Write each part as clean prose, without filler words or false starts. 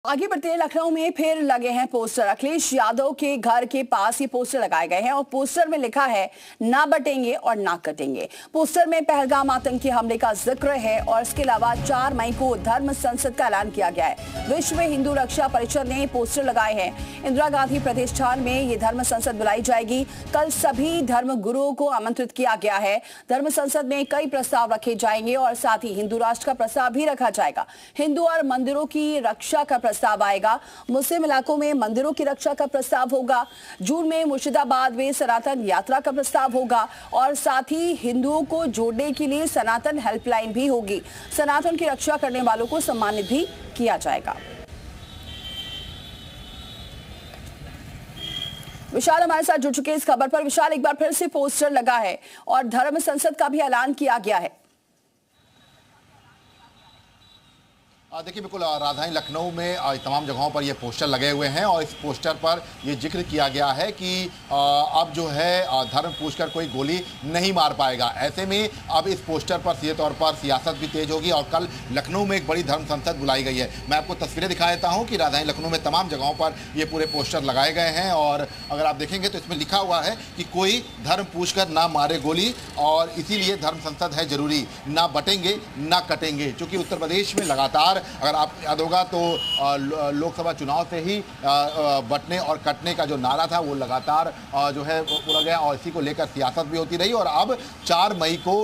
आगे बढ़ते हैं। लखनऊ में फिर लगे हैं पोस्टर। अखिलेश यादव के घर के पास ये पोस्टर लगाए गए हैं और पोस्टर में लिखा है ना बटेंगे और ना कटेंगे। पोस्टर में पहलगाम आतंकी हमले का जिक्र है और इसके अलावा 4 मई को धर्म संसद का ऐलान किया गया है। विश्व हिंदू रक्षा परिषद ने पोस्टर लगाए हैं। इंदिरा गांधी प्रतिष्ठान में ये धर्म संसद बुलाई जाएगी। कल सभी धर्म गुरुओं को आमंत्रित किया गया है। धर्म संसद में कई प्रस्ताव रखे जाएंगे और साथ ही हिंदू राष्ट्र का प्रस्ताव भी रखा जाएगा। हिंदू और मंदिरों की रक्षा का प्रस्ताव आएगा। मुस्लिम इलाकों में मंदिरों की रक्षा का प्रस्ताव होगा। जून में मुर्शिदाबाद में सनातन यात्रा का प्रस्ताव होगा और साथ ही हिंदुओं को जोड़ने के लिए सनातन हेल्पलाइन भी होगी। सनातन की रक्षा करने वालों को सम्मानित भी किया जाएगा। विशाल हमारे साथ जुड़ चुके हैं इस खबर पर। विशाल, एक बार फिर से पोस्टर लगा है और धर्म संसद का भी ऐलान किया गया है। देखिए, बिल्कुल राजधानी लखनऊ में तमाम जगहों पर ये पोस्टर लगे हुए हैं और इस पोस्टर पर ये जिक्र किया गया है कि अब जो है धर्म पूछकर कोई गोली नहीं मार पाएगा। ऐसे में अब इस पोस्टर पर सीधे तौर पर सियासत भी तेज होगी और कल लखनऊ में एक बड़ी धर्म संसद बुलाई गई है। मैं आपको तस्वीरें दिखा देता हूँ कि राजधानी लखनऊ में तमाम जगहों पर ये पूरे पोस्टर लगाए गए हैं और अगर आप देखेंगे तो इसमें लिखा हुआ है कि कोई धर्म पूछकर ना मारे गोली और इसीलिए धर्म संसद है जरूरी, ना बटेंगे ना कटेंगे। चूँकि उत्तर प्रदेश में लगातार, अगर आप याद होगा तो लोकसभा चुनाव से ही बटने और कटने का जो नारा था वो लगातार जो है बोला गया और इसी को लेकर सियासत भी होती रही। और अब 4 मई को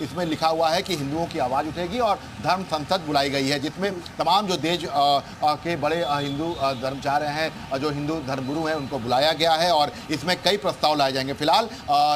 इसमें लिखा हुआ है कि हिंदुओं की आवाज़ उठेगी और धर्म संसद बुलाई गई है, जिसमें तमाम जो देश के बड़े हिंदू धर्माचार्य हैं, जो हिंदू धर्मगुरु हैं, उनको बुलाया गया है और इसमें कई प्रस्ताव लाए जाएंगे। फिलहाल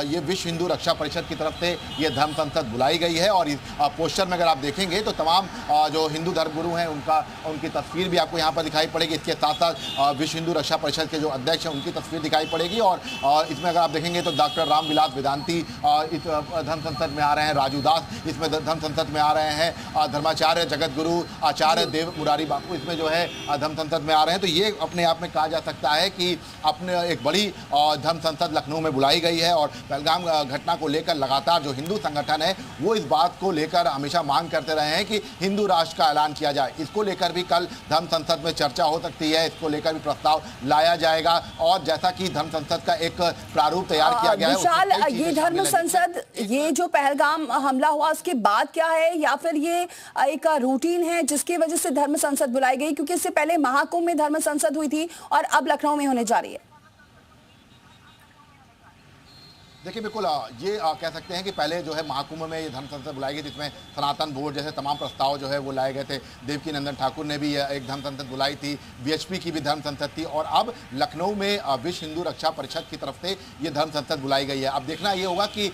ये विश्व हिंदू रक्षा परिषद की तरफ से ये धर्म संसद बुलाई गई है और इस पोस्टर में अगर आप देखेंगे तो तमाम जो हिंदू धर्मगुरु हैं उनकी तस्वीर भी आपको यहाँ पर दिखाई पड़ेगी। इसके साथ साथ विश्व हिंदू रक्षा परिषद के जो अध्यक्ष हैं उनकी तस्वीर दिखाई पड़ेगी और इसमें अगर आप देखेंगे तो डॉक्टर रामविलास वेदांती इस धर्म संसद में आ रहे हैं, राजू दास इसमें धर्म संसद में आ रहे हैं, धर्माचार्य जगत गुरु आचार्य देव मुरारी बापू इसमें जो है धर्म संसद में आ रहे हैं। तो ये अपने आप में कहा जा सकता है कि अपने एक बड़ी धर्म संसद लखनऊ में बुलाई गई है और पहलगाम घटना को लेकर लगातार जो हिंदू संगठन है वो इस बात को लेकर हमेशा मांग करते रहे हैं कि हिंदू राष्ट्र का ऐलान किया जाए। इसको लेकर भी कल धर्म संसद में चर्चा हो सकती है, इसको लेकर भी प्रस्ताव लाया जाएगा और जैसा कि धर्म संसद का एक प्रारूप तैयार किया गया है। विशाल, ये धर्म संसद, ये जो पहलगाम हमला हुआ उसके बाद क्या है या फिर ये एक रूटीन है जिसकी वजह से धर्म संसद बुलाई गई? क्योंकि इससे पहले महाकुंभ में धर्म संसद हुई थी और अब लखनऊ में होने जा रही है। देखिए, बिल्कुल ये कह सकते हैं कि पहले जो है महाकुंभ में ये धर्म संसद बुलाई गई, जिसमें सनातन बोर्ड जैसे तमाम प्रस्ताव जो है वो लाए गए थे। देवकी नंदन ठाकुर ने भी एक धर्म संसद बुलाई थी, बीएचपी की भी धर्म संसद थी और अब लखनऊ में विश्व हिंदू रक्षा परिषद की तरफ से ये धर्म संसद बुलाई गई है। अब देखना ये होगा कि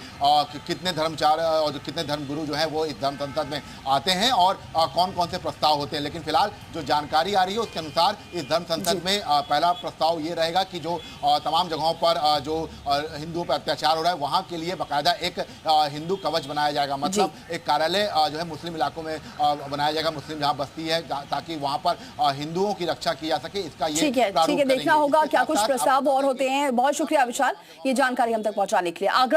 कितने धर्मचार्य और कितने धर्मगुरु जो है वो इस धर्म संसद में आते हैं और कौन कौन से प्रस्ताव होते हैं। लेकिन फिलहाल जो जानकारी आ रही है उसके अनुसार इस धर्म संसद में पहला प्रस्ताव ये रहेगा कि जो तमाम जगहों पर जो हिंदुओं पर अत्याचार हो रहा है वहां के लिए बाकायदा एक हिंदू कवच बनाया जाएगा। मतलब एक कार्यालय जो है मुस्लिम इलाकों में बनाया जाएगा, मुस्लिम जहां बस्ती है, ताकि वहां पर हिंदुओं की रक्षा की जा सके। इसका ये ठीक है, देखना होगा क्या कुछ प्रस्ताव और होते हैं। बहुत शुक्रिया विशाल, ये जानकारी हम तक पहुंचाने के लिए। आगरा